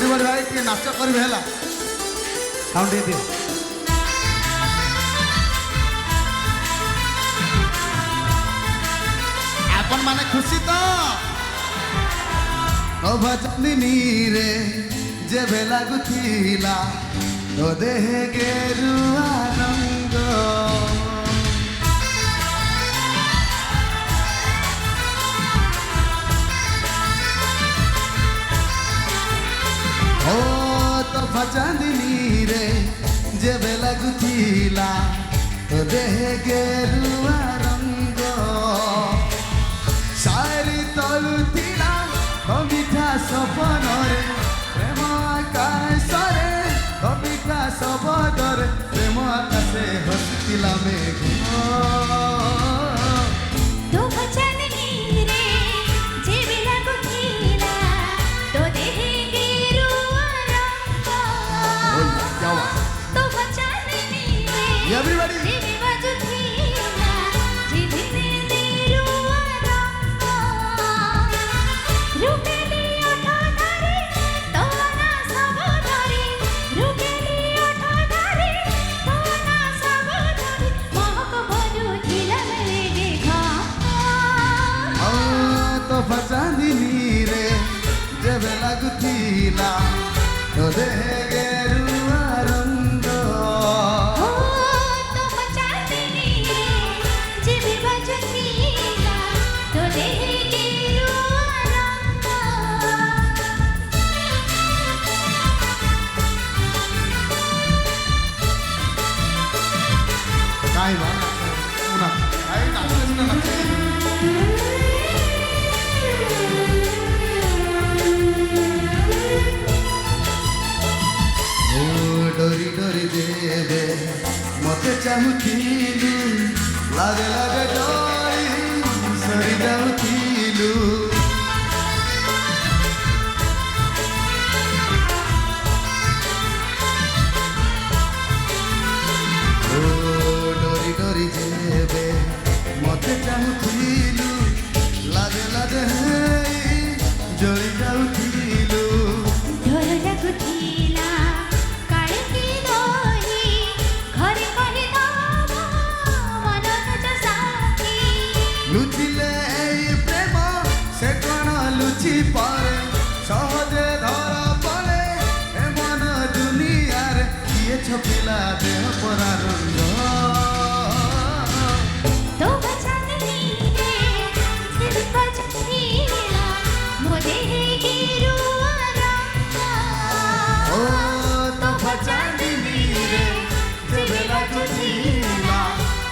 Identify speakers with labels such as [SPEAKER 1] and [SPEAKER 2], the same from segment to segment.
[SPEAKER 1] Everybody भाई टे नाच करबे हला साउंड दे दियो अपन माने खुशी तो ओ भजनी रे जेबे लागुथिला तो देह गेरुआ रंग ओ तो भजनी रे जेबे लागुथिला तो देह गेरुआ रंग शायरी तलुथिला कविता सपनरे प्रेम आकाशरे कविता शबदरे प्रेम आकाशे हसिला मेघ
[SPEAKER 2] तो भजनी रे जेबे लागुथिला तो देह गेरुआ रंग तो भजनी रे
[SPEAKER 1] एवरीबॉडी
[SPEAKER 2] जेबे बाजुथिला जेबे गेरुआ रंग रुकेली ओठा धरे तो ना सब धरे रुकेली ओठा धरे तो ना सब धरे महक भरुथिला मेरे
[SPEAKER 1] ओ तो भजनी रे जेबे लागुथिला तो देह गेरुआ रंग
[SPEAKER 2] ओ तो भजनी रे जेबे बाजुथिला तो देह गेरुआ रंग
[SPEAKER 1] काय बा पुन्हा काय नाचलं नाचलं ओ डोरी डोरी देवे मते चाहुथिलु लागे लागे डोरी सरी जाउथिलु ओ डोरी डोरी देवे मते चाहुथिलु लागे लागे जଳି जाउथिलु
[SPEAKER 2] ढोल लागुथिला काळे की दोही घरे कहि दाम मन तुझ साथी
[SPEAKER 1] लुचिले এই প্রেম সে কোন লুচি পারে সহজে ধরা পড়ে এমন দুনিয়ার কিয়ে ছপিলা দেহ পরা রঙ্গ
[SPEAKER 2] तो भजनी रे जेबे बाजुथिला मो देह गेरुआ रंग
[SPEAKER 1] ओ तो भजनी रे जेबे लागुथिला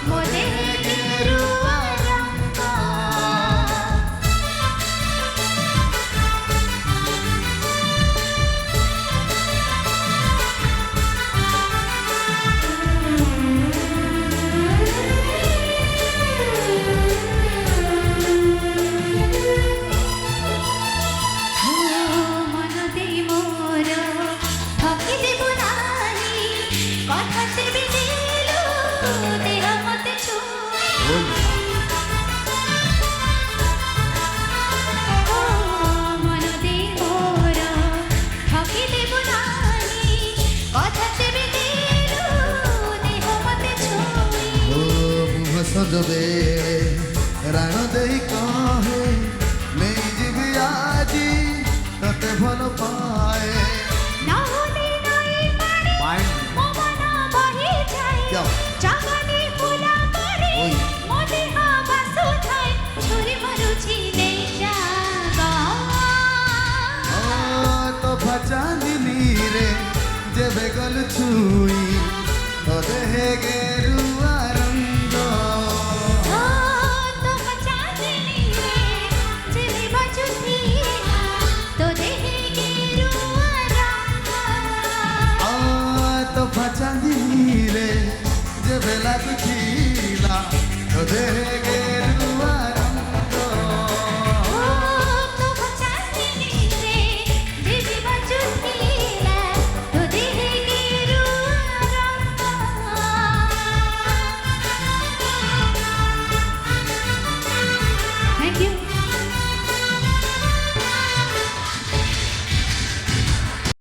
[SPEAKER 2] मो देह गेरुआ रंग मन दे मोर ठकी देबु नानी कथा देबे दिलु देह मते छुई मन दे मोर ठकी देबु नानी कथा देबे दिलु देह मते छुई
[SPEAKER 1] ओ मुह सजबे राण देई कहे नहीं जीवी आजी तते भल पाए
[SPEAKER 2] ना होले नई पानी मो मन बहि जाए
[SPEAKER 1] क्या?
[SPEAKER 2] चाहनी फुला परे
[SPEAKER 1] ओय।
[SPEAKER 2] मो देह बासु थाए छुरी मरुछि दे जागा
[SPEAKER 1] ओ तो भजनी रे जेबे गल छुई तो देह गेरुआ रंग
[SPEAKER 2] ओ तो भजनी रे जेबे बाजुथिला तो देह गेरुआ रंग
[SPEAKER 1] ओ तो भजनी रे जेबे लागुथिला तो देह